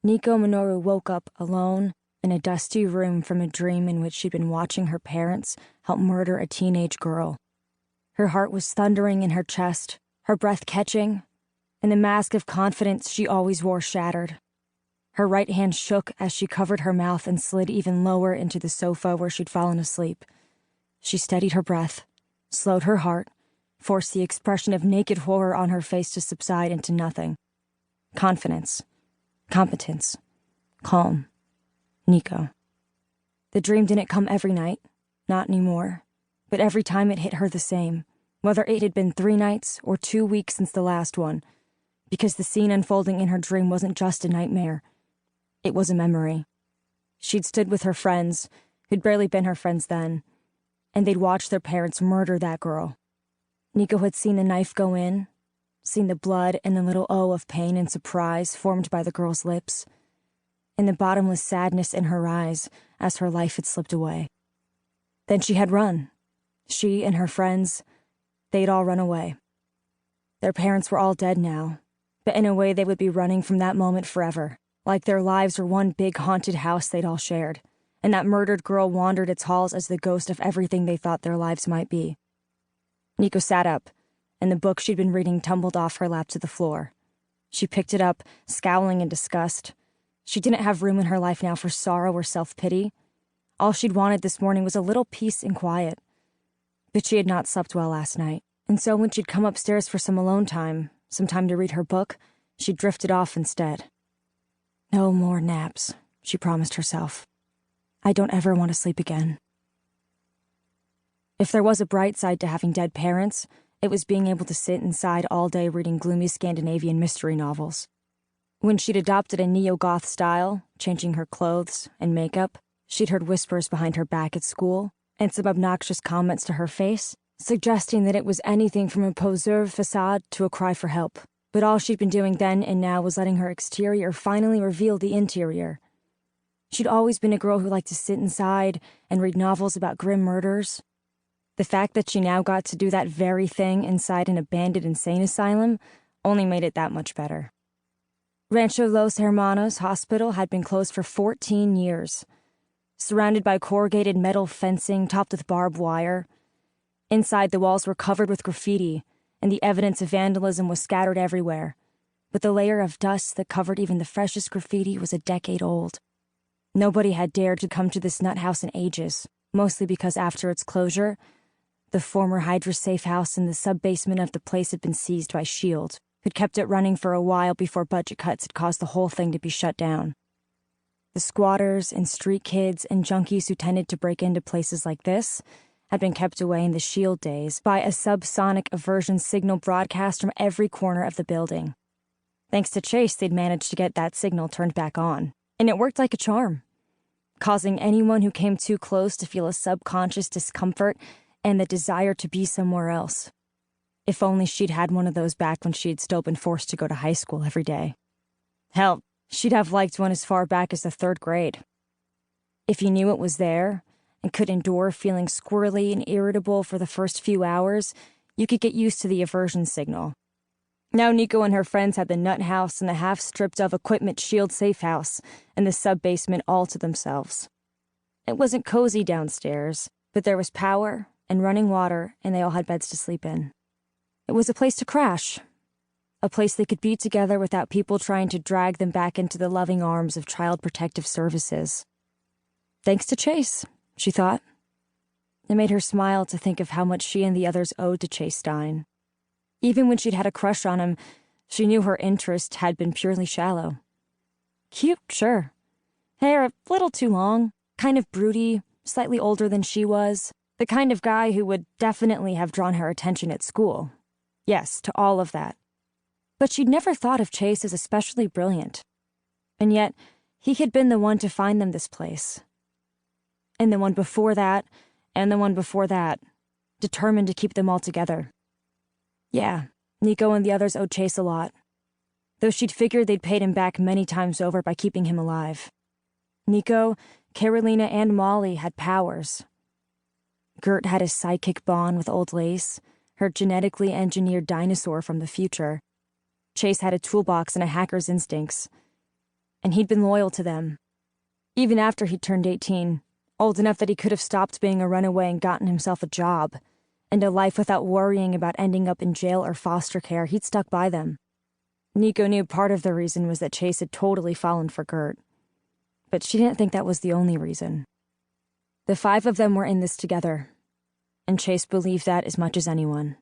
Nico Minoru woke up alone in a dusty room from a dream in which she'd been watching her parents help murder a teenage girl. Her heart was thundering in her chest, her breath catching, and the mask of confidence she always wore shattered. Her right hand shook as she covered her mouth and slid even lower into the sofa where she'd fallen asleep. She steadied her breath, slowed her heart, forced the expression of naked horror on her face to subside into nothing. Confidence. Competence. Calm. Nico. The dream didn't come every night, not anymore, but every time it hit her the same, whether it had been 3 nights or 2 weeks since the last one, because the scene unfolding in her dream wasn't just a nightmare. It was a memory. She'd stood with her friends, who'd barely been her friends then, and they'd watched their parents murder that girl. Nico had seen the knife go in, seen the blood and the little O of pain and surprise formed by the girl's lips, and the bottomless sadness in her eyes as her life had slipped away. Then she had run. She and her friends, they'd all run away. Their parents were all dead now, but in a way they would be running from that moment forever, like their lives were one big haunted house they'd all shared, and that murdered girl wandered its halls as the ghost of everything they thought their lives might be. Nico sat up, and the book she'd been reading tumbled off her lap to the floor. She picked it up, scowling in disgust. She didn't have room in her life now for sorrow or self-pity. All she'd wanted this morning was a little peace and quiet. But she had not slept well last night, and so when she'd come upstairs for some alone time, some time to read her book, she drifted off instead. No more naps, she promised herself. I don't ever want to sleep again. If there was a bright side to having dead parents, it was being able to sit inside all day reading gloomy Scandinavian mystery novels. When she'd adopted a neo-goth style, changing her clothes and makeup, she'd heard whispers behind her back at school, and some obnoxious comments to her face, suggesting that it was anything from a poseur facade to a cry for help. But all she'd been doing then and now was letting her exterior finally reveal the interior. She'd always been a girl who liked to sit inside and read novels about grim murders. The fact that she now got to do that very thing inside an abandoned insane asylum only made it that much better. Rancho Los Hermanos Hospital had been closed for 14 years, surrounded by corrugated metal fencing topped with barbed wire. Inside, the walls were covered with graffiti, and the evidence of vandalism was scattered everywhere, but the layer of dust that covered even the freshest graffiti was a decade old. Nobody had dared to come to this nut house in ages, mostly because after its closure, the former Hydra safe house in the sub-basement of the place had been seized by S.H.I.E.L.D., who'd kept it running for a while before budget cuts had caused the whole thing to be shut down. The squatters and street kids and junkies who tended to break into places like this had been kept away in the S.H.I.E.L.D. days by a subsonic aversion signal broadcast from every corner of the building. Thanks to Chase, they'd managed to get that signal turned back on, and it worked like a charm, causing anyone who came too close to feel a subconscious discomfort and the desire to be somewhere else. If only she'd had one of those back when she'd still been forced to go to high school every day. Hell, she'd have liked one as far back as the 3rd grade. If you knew it was there, and could endure feeling squirrely and irritable for the first few hours, you could get used to the aversion signal. Now Nico and her friends had the nut house and the half-stripped-of equipment S.H.I.E.L.D. safe house and the sub-basement all to themselves. It wasn't cozy downstairs, but there was power and running water, and they all had beds to sleep in. It was a place to crash, a place they could be together without people trying to drag them back into the loving arms of Child Protective Services. Thanks to Chase, she thought. It made her smile to think of how much she and the others owed to Chase Stein. Even when she'd had a crush on him, she knew her interest had been purely shallow. Cute, sure. Hair a little too long, kind of broody, slightly older than she was. The kind of guy who would definitely have drawn her attention at school. Yes, to all of that. But she'd never thought of Chase as especially brilliant. And yet, he had been the one to find them this place. And the one before that, and the one before that, determined to keep them all together. Yeah, Nico and the others owed Chase a lot, though she'd figured they'd paid him back many times over by keeping him alive. Nico, Karolina, and Molly had powers. Gert had his psychic bond with Old Lace, her genetically engineered dinosaur from the future. Chase had a toolbox and a hacker's instincts. and he'd been loyal to them. Even after he'd turned 18, old enough that he could have stopped being a runaway and gotten himself a job, and a life without worrying about ending up in jail or foster care, he'd stuck by them. Nico knew part of the reason was that Chase had totally fallen for Gert. But she didn't think that was the only reason. The 5 of them were in this together, and Chase believed that as much as anyone.